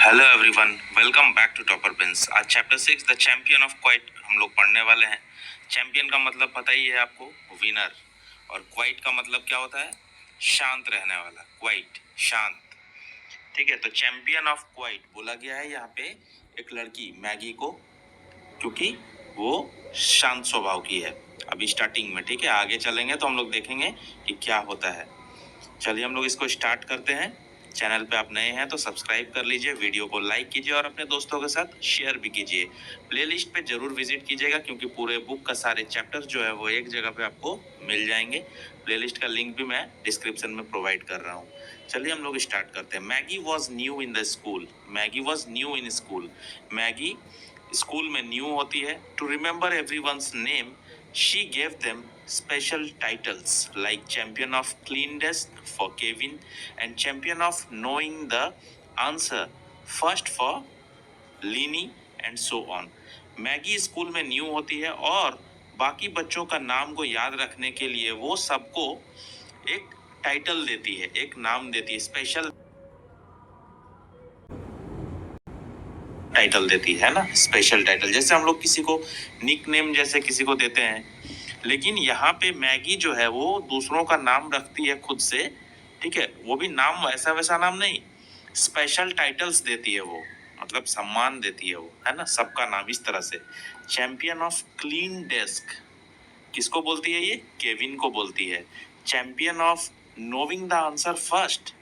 Hello everyone, welcome back to topper pens. आज chapter 6 the champion of quiet हम लोग पढ़ने वाले हैं। चैंपियन का मतलब पता ही है आपको, विनर। और क्वाइट का मतलब क्या होता है? शांत रहने वाला। क्वाइट शांत, ठीक है। तो चैंपियन ऑफ क्वाइट बोला गया है यहाँ पे एक लड़की मैगी को, क्योंकि वो शांत स्वभाव की है अभी स्टार्टिंग में, ठीक है। आगे चलेंगे तो हम लोग देखेंगे कि क्या होता है। चलिए हम लोग इसको स्टार्ट करते हैं। चैनल पे आप नए हैं तो सब्सक्राइब कर लीजिए, वीडियो को लाइक कीजिए और अपने दोस्तों के साथ शेयर भी कीजिए। प्लेलिस्ट पे जरूर विजिट कीजिएगा, क्योंकि पूरे बुक का सारे चैप्टर्स जो है वो एक जगह पे आपको मिल जाएंगे। प्लेलिस्ट का लिंक भी मैं डिस्क्रिप्शन में प्रोवाइड कर रहा हूँ। चलिए हम लोग स्टार्ट करते हैं। Maggie was new in the school. Maggie was new in school. Maggie school में न्यू होती है। To remember everyone's name she gave them special titles like champion of clean desk for Kevin and champion of knowing the answer first for Lini and so on. Maggi school में new होती है और बाकी बच्चों का नाम को याद रखने के लिए वो सबको एक टाइटल देती है, एक नाम देती है, स्पेशल टाइटल देती है ना, स्पेशल टाइटल। जैसे हम लोग किसी को निक नेम जैसे किसी को देते हैं, लेकिन यहाँ पे मैगी जो है वो दूसरों का नाम रखती है खुद से, ठीक है। वो भी नाम ऐसा वैसा नाम नहीं, स्पेशल टाइटल्स देती है वो, मतलब सम्मान देती है वो, है ना, सबका नाम इस तरह से। चैंपियन ऑफ क्लीन डेस्क किसको बोलती है? ये केविन को बोलती है। Champion of नोविंग the answer first,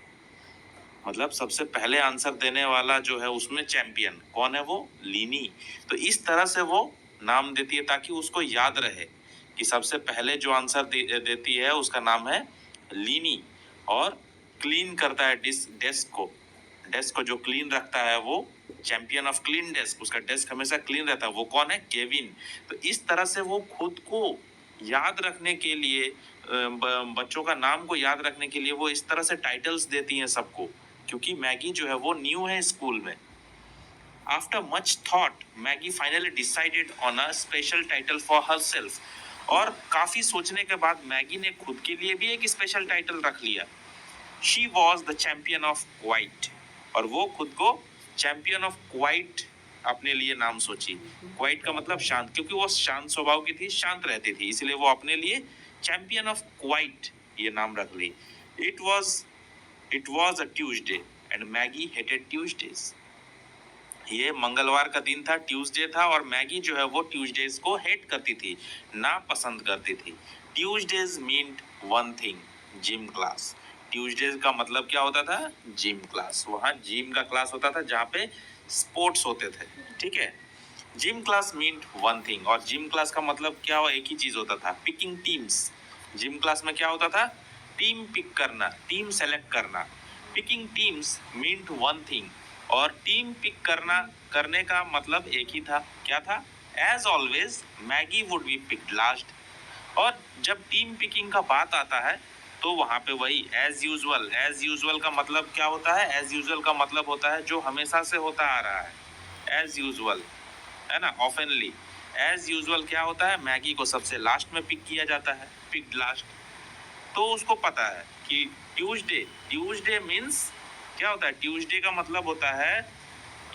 मतलब सबसे पहले आंसर देने वाला जो है उसमें चैंपियन कौन है? वो लीनी। तो इस तरह से वो नाम देती है ताकि उसको याद रहे कि सबसे पहले जो आंसर देती है उसका नाम है लीनी। और क्लीन करता है डेस्क को जो क्लीन रखता है वो चैंपियन ऑफ क्लीन डेस्क, उसका डेस्क हमेशा क्लीन रहता है, वो कौन है? केविन। तो इस तरह से वो खुद को याद रखने के लिए, बच्चों का नाम को याद रखने के लिए वो इस तरह से टाइटल्स देती हैं सबको, क्योंकि मैगी जो है वो न्यू है स्कूल में। After much thought Maggi finally decided on a special title for herself. और काफी सोचने के बाद मैगी ने खुद के लिए भी एक स्पेशल टाइटल रख लिया। She was the champion of quite, और वो खुद को चैंपियन ऑफ क्वाइट अपने लिए नाम सोची। क्वाइट का मतलब शांत, क्योंकि वो शांत स्वभाव की थी, शांत रहती थी, इसलिए वो अपने लिए चैंपियन ऑफ क्वाइट ये नाम रख ली। It was it was a Tuesday and Maggie hated Tuesdays. ये मंगलवार का दिन था, ट्यूसडे था, और मैगी जो है वो ट्यूसडेज को हेट करती थी, ना पसंद करती थी। Tuesdays meant one thing, gym class. Tuesdays का मतलब क्या होता था? Gym class. वहाँ जिम का क्लास होता था जहाँ पे स्पोर्ट्स होते थे, ठीक है। Gym class meant one thing, और जिम क्लास का मतलब क्या हुआ? एक ही चीज होता था, पिकिंग टीम्स। जिम क्लास में क्या होता था? टीम पिक करना, टीम सेलेक्ट करना। Picking teams meant one thing, और टीम पिक करने का मतलब एक ही था, क्या था? As always Maggie would be picked last. और जब टीम पिकिंग का बात आता है तो वहां पे वही एज यूजुअल। एज यूजुअल का मतलब क्या होता है? एज यूजुअल का मतलब होता है जो हमेशा से होता आ रहा है, एज यूजुअल, है ना, ऑफनली। एज यूजुअल क्या होता है? मैगी को सबसे लास्ट में पिक किया जाता है, पिक्ड लास्ट। तो उसको पता है कि ट्यूसडे, ट्यूसडे मीन्स क्या होता है? ट्यूसडे का मतलब होता है,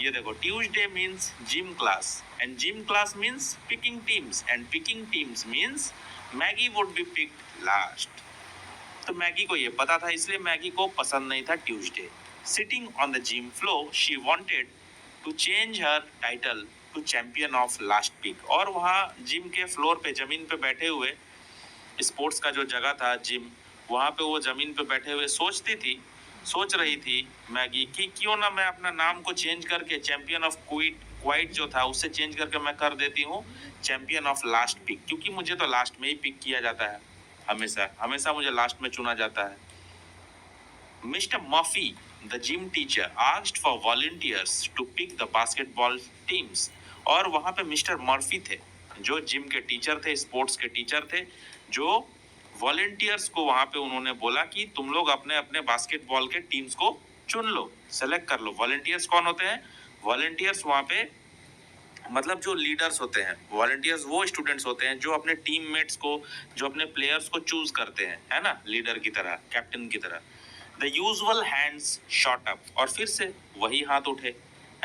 ये देखो, Tuesday means gym class, and gym class means picking teams, and picking teams means Maggi would be picked last. तो मैगी को ये पता था, इसलिए मैगी को पसंद नहीं था Tuesday. Sitting on the gym floor she wanted to change her title to champion of last pick. और वहाँ जिम के फ्लोर पे, जमीन पे बैठे हुए, स्पोर्ट्स का जो जगह था जिम, वहाँ पे वो जमीन पे बैठे हुए सोच रही थी मैगी कि क्यों ना मैं अपना नाम को चेंज करके चैंपियन ऑफ क्वाइट जो था उससे चेंज करके मैं कर देती हूँ चैंपियन ऑफ लास्ट पिक, क्योंकि मुझे तो लास्ट में ही पिक किया जाता है, हमेशा हमेशा मुझे लास्ट में चुना जाता है। Mister Murphy the gym teacher asked for volunteers to pick the basketball teams. और वहां पे मिस्टर मर्फी थे जो जिम के टीचर थे, स्पोर्ट्स के टीचर थे, जो वॉलंटियर्स को वहां पे उन्होंने बोला कि तुम लोग अपने अपने बास्केटबॉल के टीम्स को चुन लो, सेलेक्ट कर लो। वॉलंटियर्स कौन होते हैं? वॉलंटियर्स वहां पे मतलब जो लीडर्स होते हैं। वॉलंटियर्स वो स्टूडेंट्स होते हैं जो अपने टीममेट्स को, जो अपने प्लेयर्स को चूज करते हैं, है ना, लीडर की तरह, कैप्टन की तरह। The usual hands shot up, और फिर से वही हाथ उठे।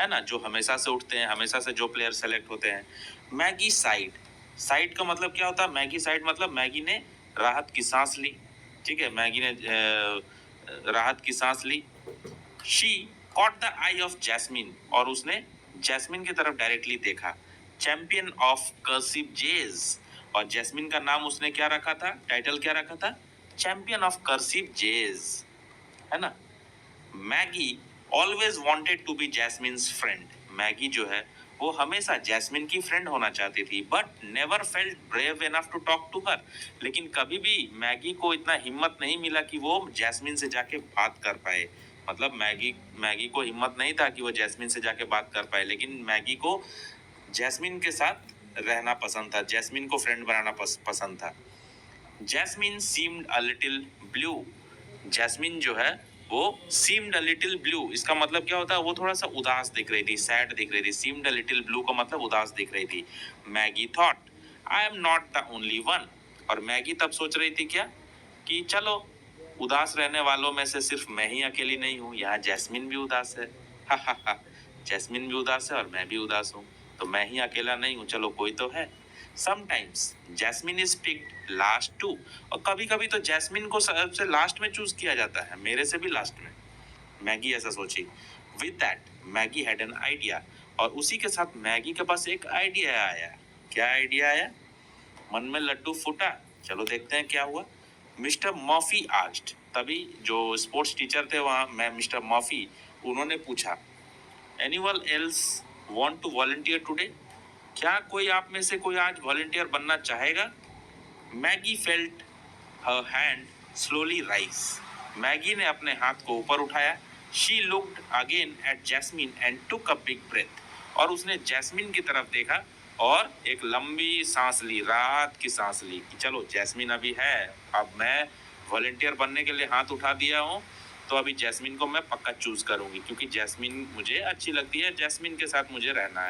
है ना, जो हमेशा से उठते हैं, हमेशा से जो प्लेयर सेलेक्ट होते हैं। मैगी साइड, साइड का मतलब क्या होता है? मैगी साइड मतलब मैगी ने राहत की सांस ली, ठीक है, मैगी ने राहत की सांस ली। She caught the eye of Jasmine, और उसने जैस्मिन की तरफ डायरेक्टली देखा। चैंपियन ऑफ कर्सिव जेज, और जैस्मिन का नाम उसने क्या रखा था, टाइटल क्या रखा था? चैंपियन ऑफ कर्सिव जेज, है ना। Maggie always wanted to be Jasmine's friend, Maggie जो है वो हमेशा जैस्मिन की फ्रेंड होना चाहती थी, but never felt brave enough to talk to her, लेकिन कभी भी मैगी को इतना हिम्मत नहीं मिला कि वो जैस्मिन से जाके बात कर पाए। मतलब मैगी मैगी को हिम्मत नहीं था कि वो जैस्मिन से जाके बात कर पाए, लेकिन मैगी को जैस्मिन के साथ रहना पसंद था, जैस्मिन को फ्रेंड बनाना पसंद था। Jasmine seemed a little blue, Jasmine जो है वो सीम्ड अ लिटिल ब्लू, इसका मतलब क्या होता है? वो थोड़ा सा उदास दिख रही थी, सैड दिख रही थी। सीम्ड अ लिटिल ब्लू का मतलब उदास दिख रही थी। Maggi thought I am not the only one, और मैगी तब सोच रही थी क्या, कि चलो उदास रहने वालों में से सिर्फ मैं ही अकेली नहीं हूँ, यहाँ जैस्मिन भी उदास है। हा हा हा, जैस्मिन भी उदास है और मैं भी उदास हूँ, तो मैं ही अकेला नहीं हूँ, चलो कोई तो है। Sometimes Jasmine is picked last too, और कभी कभी तो जैस्मिन को सबसे लास्ट में चूज किया जाता है, मेरे से भी लास्ट में। मैगी ऐसा सोची। With that Maggie had an idea, और उसी के साथ मैगी के पास एक आइडिया आया। क्या आइडिया आया? मन में लड्डू फूटा, चलो देखते हैं क्या हुआ। मिस्टर मॉफी आस्क्ड, तभी जो स्पोर्ट्स टीचर थे वहाँ, मैं मिस्टर मॉफी, उन्होंने पूछा, anyone else want to volunteer today, क्या कोई आप में से कोई आज वॉलंटियर बनना चाहेगा? Maggie felt her hand slowly rise, Maggie ने अपने हाथ को ऊपर उठाया। She looked again at Jasmine and took a big breath, और उसने जैस्मिन की तरफ देखा और एक लंबी सांस ली, राहत की सांस ली कि चलो जैस्मिन अभी है, अब मैं वॉलंटियर बनने के लिए हाथ उठा दिया हूँ, तो अभी जैस्मिन को मैं पक्का चूज करूंगी, क्योंकि जैस्मिन मुझे अच्छी लगती है, जैस्मिन के साथ मुझे रहना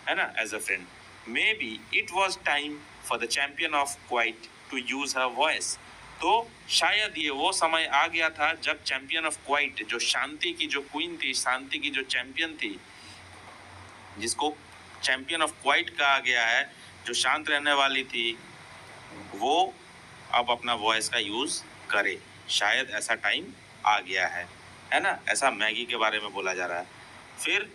है ना, as a friend. Maybe it was time for the champion of quiet to use her voice, तो शायद ये वो समय आ गया था जब चैंपियन ऑफ क्वाइट, जो शांति की जो क्वीन थी, शांति की जो चैंपियन थी, जिसको चैंपियन ऑफ क्वाइट कहा गया है, जो शांत रहने वाली थी, वो अब अपना वॉइस का यूज करे। शायद ऐसा टाइम आ गया है ना, ऐसा मैगी के बारे में बोला जा रहा है। फिर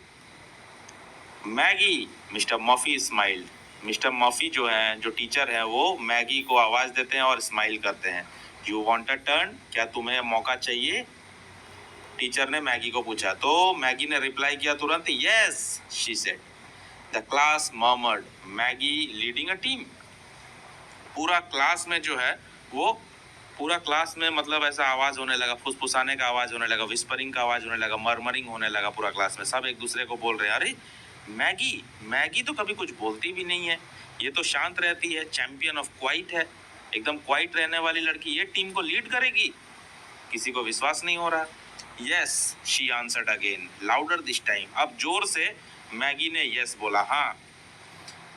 Maggi, mister Murphy smiled, mister Murphy जो है, जो टीचर है, वो मैगी को आवाज देते हैं और स्माइल करते हैं। यू वांट अ टर्न, क्या तुम्हें मौका चाहिए? टीचर ने मैगी को पूछा, तो मैगी ने रिप्लाई किया तुरंत, yes she said. The class murmured, Maggi leading a team, पूरा क्लास में जो है वो, पूरा क्लास में मतलब ऐसा आवाज होने लगा, फुसफुसाने का आवाज होने लगा, विस्परिंग का आवाज होने लगा, मर्मरिंग होने लगा पूरा क्लास में। सब एक दूसरे को बोल रहे हैं, अरे मैगी, मैगी तो कभी कुछ बोलती भी नहीं है, ये तो शांत रहती है, चैंपियन ऑफ क्वाइट है, एकदम क्वाइट रहने वाली लड़की, ये टीम को लीड करेगी, किसी को विश्वास नहीं हो रहा। Yes she answered again louder this time, अब जोर से मैगी ने यस बोला, हाँ।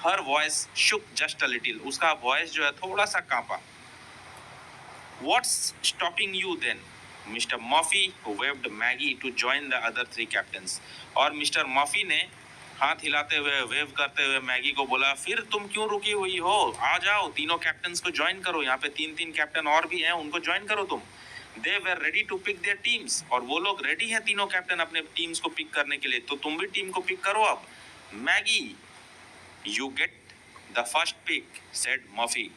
Her voice shook just a little, उसका वॉइस जो है थोड़ा सा कांपा। What's stopping you then? Mister Moffie waved Maggie to join the other three captains, और मिस्टर मॉफी ने हाथ हिलाते हुए, वेव करते हुए मैगी को बोला, फिर तुम क्यों रुकी हुई हो, आ जाओ, तीनों कैप्टन्स को ज्वाइन करो, यहाँ पे तीन तीन कैप्टन और भी हैं, उनको ज्वाइन करो तुम। They were ready to pick their teams, और वो लोग रेडी हैं, तीनों कैप्टन अपने टीम्स को पिक करने के लिए, तो तुम भी टीम को पिक करो अब। Maggie you get the first pick said Murphy,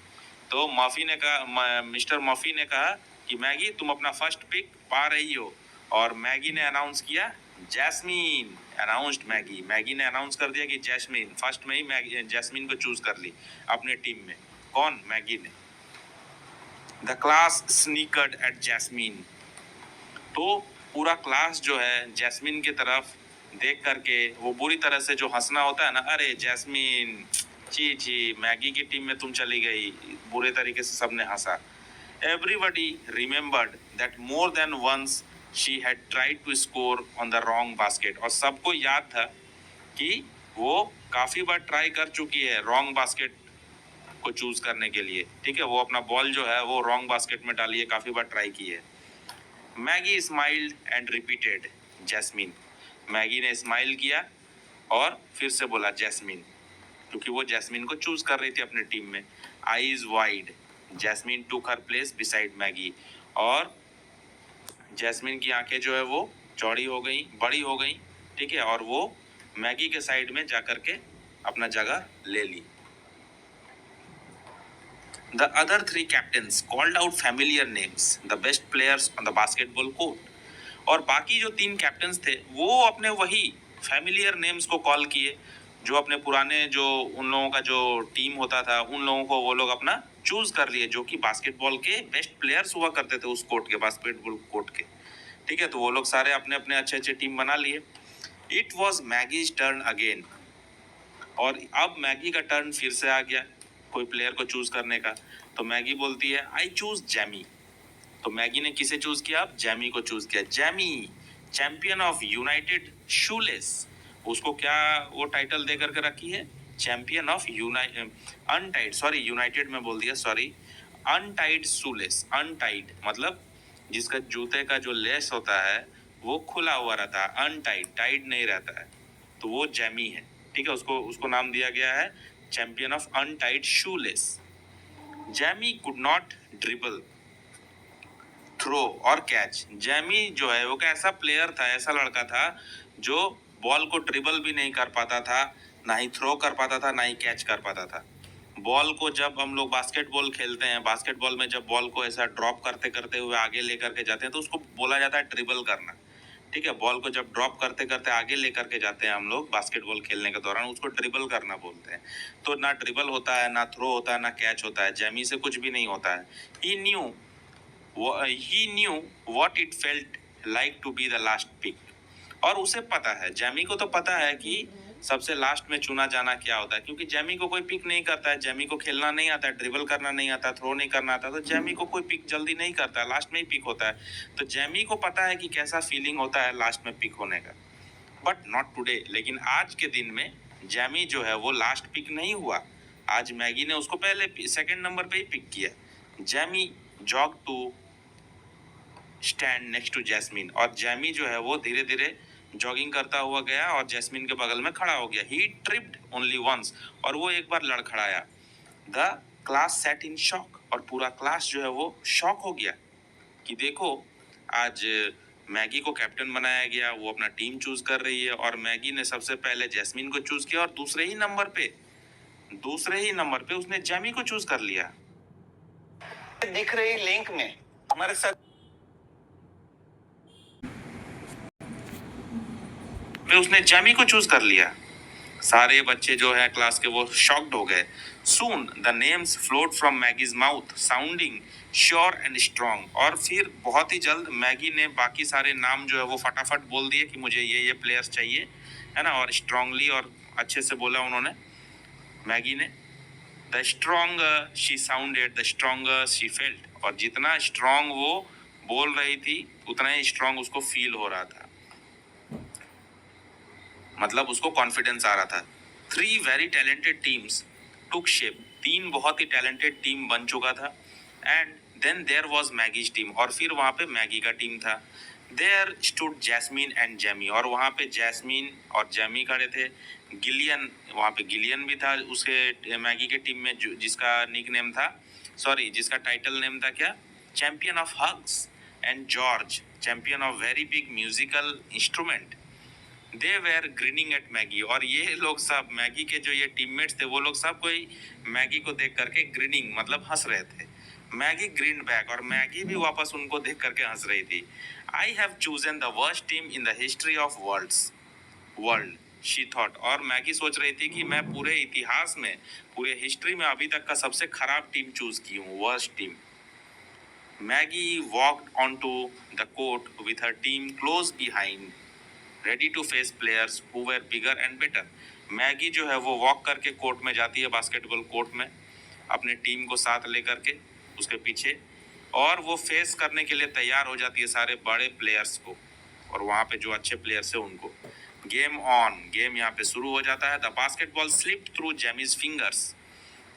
तो मॉफी ने कहा, मिस्टर मॉफी ने कहा कि मैगी तुम अपना फर्स्ट पिक पा रही हो, और मैगी ने अनाउंस किया, जैस्मीन अनाउंस्ड मैगी, मैगी ने अनाउंस कर दिया कि जैस्मीन, फर्स्ट में ही मैगी जैस्मीन को चूज कर ली अपने टीम में। कौन? मैगी ने। द क्लास स्नीकर्ड एट जैस्मीन, तो पूरा क्लास जो है जैस्मीन की तरफ देख करके, वो बुरी तरह से जो हंसना होता है ना, अरे जैस्मीन, जी जी, मैगी की टीम में तुम चली गई, बुरे तरीके से सबने हंसा। Everybody remembered that more than once she had tried to score on the wrong basket, और सबको याद था कि वो काफी बार ट्राई कर चुकी है रॉन्ग बास्केट को चूज करने के लिए, ठीक है, वो अपना बॉल जो है वो रॉन्ग बास्केट में डाली है, काफी बार ट्राई की है। Maggi smiled and repeated jasmine, Maggi ने स्माइल किया और फिर से बोला जैस्मिन, क्योंकि वो जैस्मिन को चूज कर रही थी अपने टीम में। आईज वाइड, जैस्मिन टुक हर प्लेस बिसाइड मैगी, और जैस्मिन की आंखें जो है वो चौड़ी हो गई, बड़ी हो गई, ठीक है, और वो मैगी के साइड में जाकर के अपना जगह ले ली। The other three captains called out familiar names, the best players on the basketball court. और बाकी जो 3 कैप्टन्स थे वो अपने वही फैमिलियर नेम्स को कॉल किए, जो अपने पुराने जो उन लोगों का जो टीम होता था उन लोगों को वो लोग अपना चूज कर लिए, जो कि बास्केटबॉल के बेस्ट प्लेयर्स हुआ करते थे उस कोर्ट के, बास्केटबॉल कोर्ट के, ठीक है। तो वो लोग सारे अपने अपने अच्छे अच्छे टीम बना लिए। It was Maggie's turn again, और अब मैगी का टर्न फिर से आ गया कोई प्लेयर को चूज करने का। तो मैगी बोलती है आई चूज जैमी। तो मैगी ने किसे चूज किया? अब जैमी को चूज किया। Jamie, champion of united shoelace, उसको क्या वो टाइटल दे करके रखी है? Champion of untied, sorry united में बोल दिया, सॉरी, अनटाइड शूलेस। अनटाइड मतलब जिसका जूते का जो लेस होता है वो खुला हुआ रहता है, अनटाइड, टाइड नहीं रहता है, तो वो जैमी है, ठीक है। उसको उसको नाम दिया गया है champion of untied shoelace. Jamie could not dribble, throw और कैच। जैमी जो है वो ऐसा प्लेयर था, ऐसा लड़का था जो बॉल को ड्रिबल भी नहीं कर पाता था, ना ही थ्रो कर पाता था, ना ही कैच कर पाता था। बॉल को जब हम लोग बास्केटबॉल खेलते हैं, बास्केटबॉल में जब बॉल को ऐसा ड्रॉप करते करते हुए आगे लेकर के जाते हैं तो उसको बोला जाता है ड्रिबल करना, ठीक है। बॉल को जब ड्रॉप करते करते आगे लेकर के जाते हैं हम लोग बास्केटबॉल खेलने के दौरान, उसको ड्रिबल करना बोलते हैं। तो ना ड्रिबल होता है, ना थ्रो होता है, ना कैच होता है। जैमी से कुछ भी नहीं होता है। He knew what it felt like to be the last pick. और उसे पता है, जैमी को तो पता है कि सबसे लास्ट में चुना जाना क्या होता है, क्योंकि जैमी को कोई पिक नहीं करता है। जैमी को खेलना नहीं आता है, ड्रिबल करना नहीं आता, थ्रो नहीं करना आता, तो जैमी को कोई पिक जल्दी नहीं करता है, लास्ट में ही पिक होता है। तो जैमी को पता है कि कैसा फीलिंग होता है लास्ट में पिक होने का। बट नॉट टुडे, लेकिन आज के दिन में जैमी जो है वो लास्ट पिक नहीं हुआ। आज मैगी ने उसको पहले सेकंड नंबर पे ही पिक किया। Jamie jog to stand next to Jasmine, और जैमी जो है वो धीरे धीरे जॉगिंग करता हुआ गया और जैस्मिन के बगल में खड़ा हो गया। ही ट्रिप्ड ओनली वंस, और वो एक बार लड़खड़ाया। The class sat in shock, और पूरा क्लास जो है वो शॉक हो गया कि देखो आज मैगी को कैप्टन बनाया गया, वो अपना टीम चूज कर रही है, और मैगी ने सबसे पहले जैस्मिन को चूज किया और दूसरे ही नंबर पे उसने जैमी को चूज कर लिया। दिख रही लिंक में हमारे साथ उसने जैमी को चूज कर लिया। सारे बच्चे जो है क्लास के वो शॉक्ड हो गए। Soon the names float from Maggie's mouth sounding sure and strong, और फिर बहुत ही जल्द मैगी ने बाकी सारे नाम जो है वो फटाफट बोल दिए कि मुझे ये प्लेयर्स चाहिए, है ना, और स्ट्रांगली और अच्छे से बोला उन्होंने, मैगी ने। The strong she sounded the stronger she felt, और जितना स्ट्रॉन्ग वो बोल रही थी उतना ही स्ट्रॉन्ग उसको फील हो रहा था, मतलब उसको कॉन्फिडेंस आ रहा था। 3 very talented teams took shape, 3 बहुत ही टैलेंटेड टीम बन चुका था। And then there was Maggie's team, और फिर वहां पे मैगी का टीम था। There stood Jasmine and Jamie, और वहां पे जैस्मिन और जैमी खड़े थे। गिलियन, वहां पे गिलियन भी था उसके मैगी के टीम में, जिसका निक नेम था, सॉरी जिसका टाइटल नेम था क्या, champion of hugs. And George, champion of very big musical instrument. They were grinning at Maggie, और ये लोग सब मैगी के जो ये टीममेट्स थे वो लोग सब कोई मैगी को देख करके ग्रीनिंग मतलब हंस रहे थे। मैगी ग्रीन बैक, और मैगी भी वापस उनको देख करके हंस रही थी। I have chosen the worst team in the history of world she thought, और मैगी सोच रही थी कि मैं पूरे इतिहास में, पूरे हिस्ट्री में अभी तक का सबसे खराब टीम चूज की हूँ, worst team. Maggie walked on to the court with her team close behind, ready to face players who were bigger and better. Maggie जो है वो वॉक करके कोर्ट में जाती है, बास्केटबॉल कोर्ट में, अपने टीम को साथ लेकर के उसके पीछे, और वो फेस करने के लिए तैयार हो जाती है सारे बड़े प्लेयर्स को, और वहाँ पे जो अच्छे प्लेयर्स है उनको। गेम ऑन, गेम यहाँ पे शुरू हो जाता है। The basketball slip through Jamie's fingers,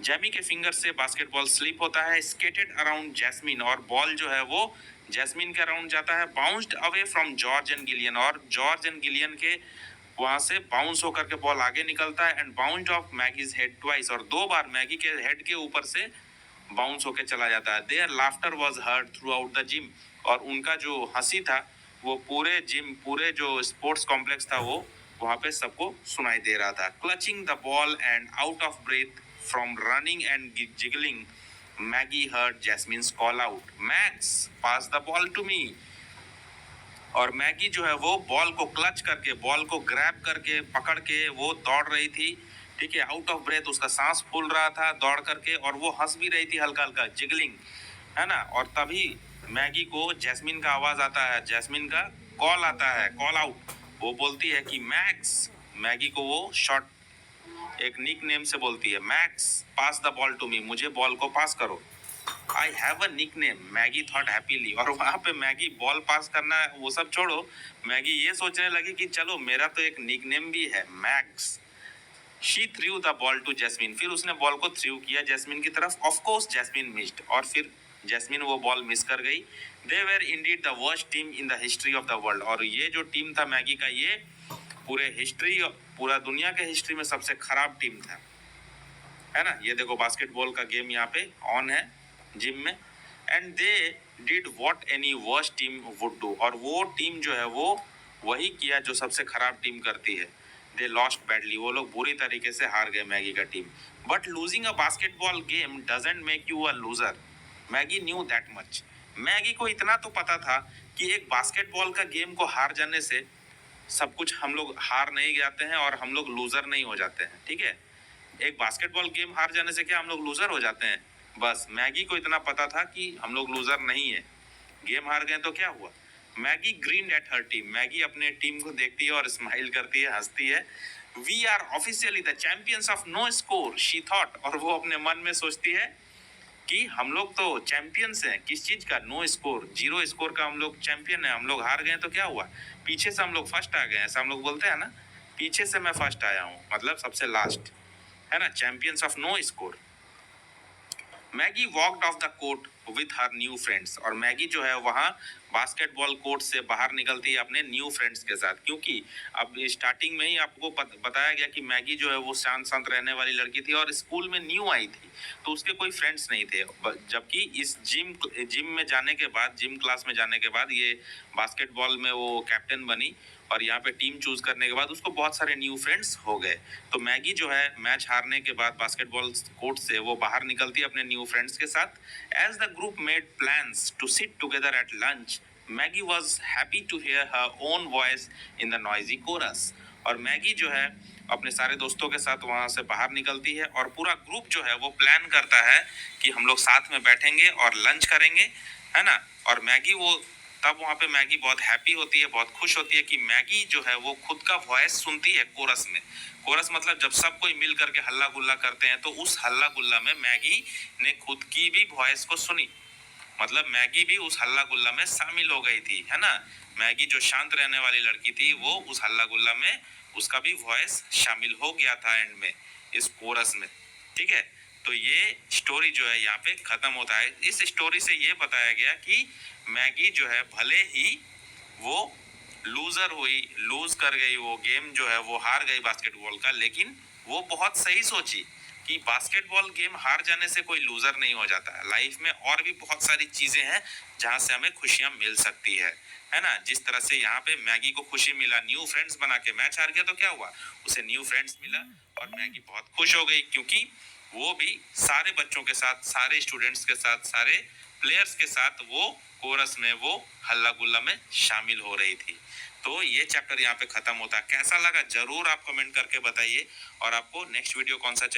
Jamie के फिंगर से बास्केटबॉल स्लिप होता है, स्केटेड अराउंड जैस्मिन, और बॉल जो है वो जैस्मिन के अराउंड जाता है, bounced away from George and Gillian, और जॉर्ज एंड गिलियन के वहां से बाउंस होकर के बॉल आगे निकलता है, and bounced of Maggie's head twice, और 2 बार मैगी के हेड के ऊपर से बाउंस होके चला जाता है। There laughter was heard throughout the gym, और उनका जो हंसी था वो पूरे जिम, पूरे जो स्पोर्ट्स कॉम्प्लेक्स था वो वहां पे सबको सुनाई दे रहा था। Clutching the ball and out of breath from running and jiggling, Maggie heard Jasmine's call out, Max pass the ball to me. और मैगी जो है वो बॉल को क्लच करके, बॉल को ग्रैब करके, पकड़ के वो दौड़ रही थी, ठीक है, आउट ऑफ ब्रेथ, उसका सांस फूल रहा था दौड़ करके, और वो हंस भी रही थी हल्का हल्का, जिगलिंग, है ना। और तभी मैगी को जैस्मिन का आवाज आता है, जैस्मिन का कॉल आता है, कॉल आउट। वो बोलती है कि मैक्स, मैगी को वो शॉर्ट एक निक नेम से बोलती है, Max pass the ball to me, मुझे बॉल को पास करो। I have a nickname, Maggie thought happily. और वहां पे मैगी बॉल पास करना वो सब छोड़ो, मैगी ये सोचने लगी कि चलो मेरा तो एक निक नेम भी है, Max. She threw the ball to Jasmine, फिर उसने बॉल को थ्रू किया जैस्मिन की तरफ, ऑफ कोर्स जैस्मिन मिस्ड, और फिर जैस्मिन वो बॉल मिस कर गई। They were Indeed the worst team in the history of the world, और ये जो टीम था मैगी का, ये पूरे हिस्ट्री, पूरा दुनिया के हिस्ट्री में सबसे खराब टीम था, है ना। ये देखो बास्केटबॉल का गेम यहाँ पे ऑन है जिम में, and they did what any worst team would do, और वो टीम जो है वो वही किया जो सबसे खराब टीम करती है। दे लॉस्ट बैडली, वो लोग बुरी तरीके से हार गए मैगी का team. But losing a basketball game doesn't make you a loser, Maggi knew that much. Maggi को इतना तो पता था कि एक बास्केटबॉल का गेम को हार जाने से सब कुछ, हम लोग हार नहीं जाते हैं और हम लोग लूजर नहीं हो जाते हैं, ठीक है। एक बास्केटबॉल गेम हार जाने से क्या हम लोग लूजर हो जाते हैं? बस मैगी को इतना पता था कि हम लोग लूजर नहीं है, गेम हार गए तो क्या हुआ। Maggie grinned at her team, Maggie अपने टीम को देखती है और स्माइल करती है, हंसती है। We are officially the champions of no score, she thought, और वो अपने मन में सोचती है कि हम लोग तो चैंपियंस हैं, किस चीज का, नो स्कोर, जीरो स्कोर का हम लोग चैंपियन है, हम लोग हार गए तो क्या हुआ, पीछे से हम लोग फर्स्ट आ गए, ऐसा हम लोग बोलते हैं ना, पीछे से मैं फर्स्ट आया हूँ, मतलब सबसे लास्ट, है ना, champions of no score. Maggie walked off the court with her new friends, और मैगी जो है वहाँ बास्केटबॉल कोर्ट से बाहर निकलती है अपने न्यू फ्रेंड्स के साथ, क्योंकि अब स्टार्टिंग में ही आपको बताया गया कि मैगी जो है वो शांत शांत रहने वाली लड़की थी और स्कूल में न्यू आई थी, तो उसके कोई फ्रेंड्स नहीं थे। जबकि इस जिम में जाने के बाद, जिम क्लास में जाने के बाद ये बास्केटबॉल में वो कैप्टन बनी, और यहाँ पे टीम चूज करने के बाद उसको बहुत सारे न्यू फ्रेंड्स हो गए। तो मैगी जो है मैच हारने के बाद बास्केटबॉल कोर्ट से वो बाहर निकलती है अपने न्यू फ्रेंड्स के साथ। As the group made plans to sit together at lunch, Maggie was happy to hear her own voice in the noisy chorus, और मैगी जो है अपने सारे दोस्तों के साथ वहां से बाहर निकलती है, और पूरा ग्रुप जो है वो प्लान करता है कि हम लोग साथ में बैठेंगे और लंच करेंगे, है ना। और मैगी वो तब वहां पे मैगी बहुत हैप्पी होती है, बहुत खुश होती है कि मैगी जो है वो खुद का वॉइस सुनती है कोरस में। कोरस मतलब जब सब कोई मिल करके हल्ला गुल्ला करते हैं, तो उस हल्ला गुल्ला में मैगी ने खुद की भी वॉइस को सुनी, मतलब मैगी भी उस हल्ला गुल्ला में शामिल हो गई थी, है ना। मैगी जो शांत रहने वाली लड़की थी वो उस हल्ला गुल्ला में उसका भी वॉइस शामिल हो गया था एंड में, इस कोरस में, ठीक है। तो ये स्टोरी जो है यहाँ पे खत्म होता है। इस स्टोरी से ये बताया गया कि मैगी जो है भले ही वो लूजर हुई, लूज कर गई, वो गेम जो है वो हार गई बास्केटबॉल का, लेकिन वो बहुत सही सोची कि बास्केटबॉल गेम हार जाने से कोई लूजर नहीं हो जाता है। लाइफ में और भी बहुत सारी चीजें हैं जहां से हमें खुशियां मिल सकती है ना। जिस तरह से यहाँ पे मैगी को खुशी मिला, न्यू फ्रेंड्स बना के, मैच हार गया तो क्या हुआ, उसे न्यू फ्रेंड्स मिला और मैगी बहुत खुश हो गई, क्योंकि वो भी सारे बच्चों के साथ, सारे स्टूडेंट्स के साथ, सारे प्लेयर्स के साथ वो कोरस में, वो हल्ला गुल्ला में शामिल हो रही थी। तो ये चैप्टर यहाँ पे खत्म होता है। कैसा लगा जरूर आप कमेंट करके बताइए, और आपको नेक्स्ट वीडियो कौन सा चाहिए।